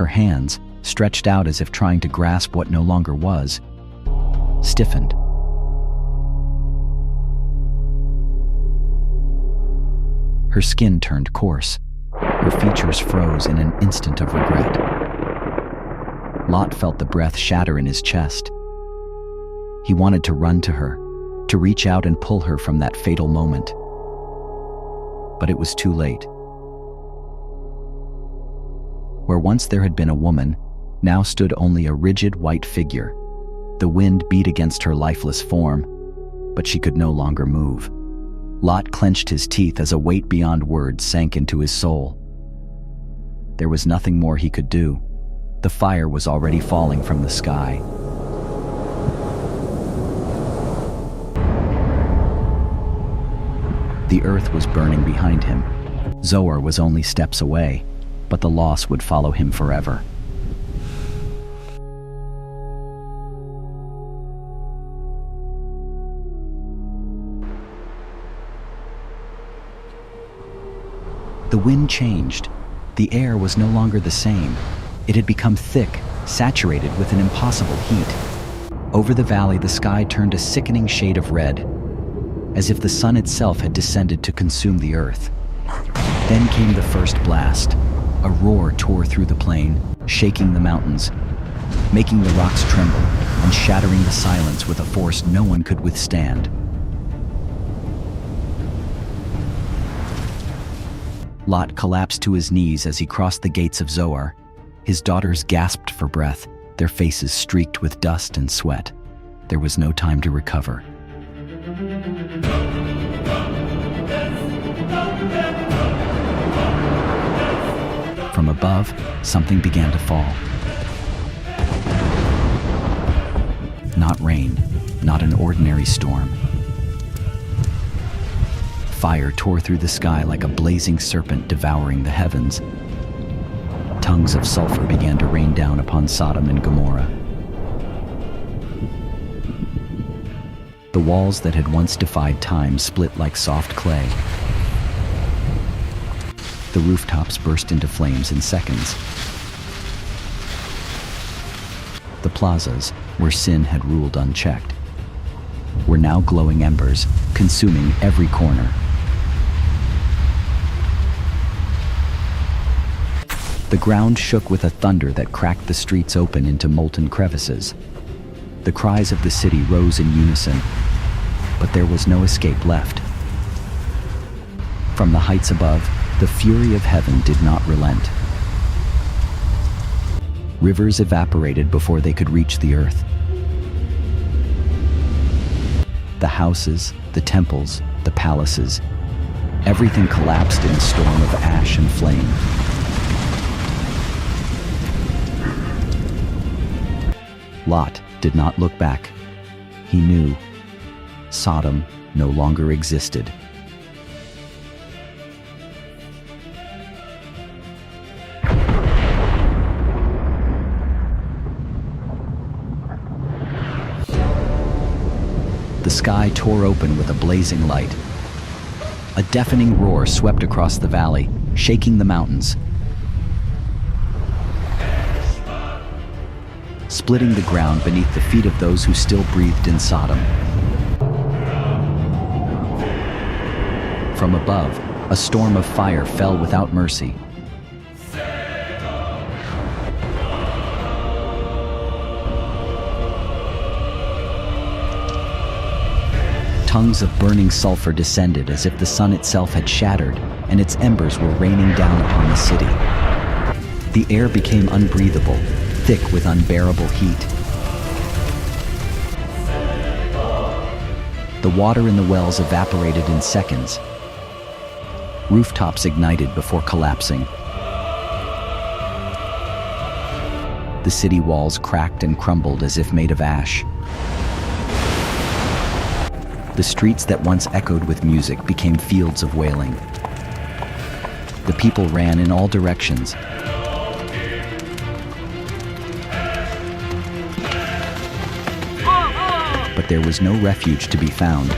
Her hands, stretched out as if trying to grasp what no longer was, stiffened. Her skin turned coarse. Her features froze in an instant of regret. Lot felt the breath shatter in his chest. He wanted to run to her, to reach out and pull her from that fatal moment. But it was too late. Where once there had been a woman, now stood only a rigid white figure. The wind beat against her lifeless form, but she could no longer move. Lot clenched his teeth as a weight beyond words sank into his soul. There was nothing more he could do. The fire was already falling from the sky. The earth was burning behind him. Zoar was only steps away, but the loss would follow him forever. The wind changed. The air was no longer the same. It had become thick, saturated with an impossible heat. Over the valley, the sky turned a sickening shade of red, as if the sun itself had descended to consume the earth. Then came the first blast. A roar tore through the plain, shaking the mountains, making the rocks tremble and shattering the silence with a force no one could withstand. Lot collapsed to his knees as he crossed the gates of Zoar. His daughters gasped for breath, their faces streaked with dust and sweat. There was no time to recover. From above, something began to fall. Not rain, not an ordinary storm. Fire tore through the sky like a blazing serpent devouring the heavens. Tongues of sulfur began to rain down upon Sodom and Gomorrah. The walls that had once defied time split like soft clay. The rooftops burst into flames in seconds. The plazas, where sin had ruled unchecked, were now glowing embers, consuming every corner. The ground shook with a thunder that cracked the streets open into molten crevices. The cries of the city rose in unison, but there was no escape left. From the heights above, the fury of heaven did not relent. Rivers evaporated before they could reach the earth. The houses, the temples, the palaces, everything collapsed in a storm of ash and flame. Lot did not look back. He knew Sodom no longer existed. The sky tore open with a blazing light. A deafening roar swept across the valley, shaking the mountains, splitting the ground beneath the feet of those who still breathed in Sodom. From above, a storm of fire fell without mercy. Tongues of burning sulfur descended as if the sun itself had shattered, and its embers were raining down upon the city. The air became unbreathable, thick with unbearable heat. The water in the wells evaporated in seconds. Rooftops ignited before collapsing. The city walls cracked and crumbled as if made of ash. The streets that once echoed with music became fields of wailing. The people ran in all directions. But there was no refuge to be found.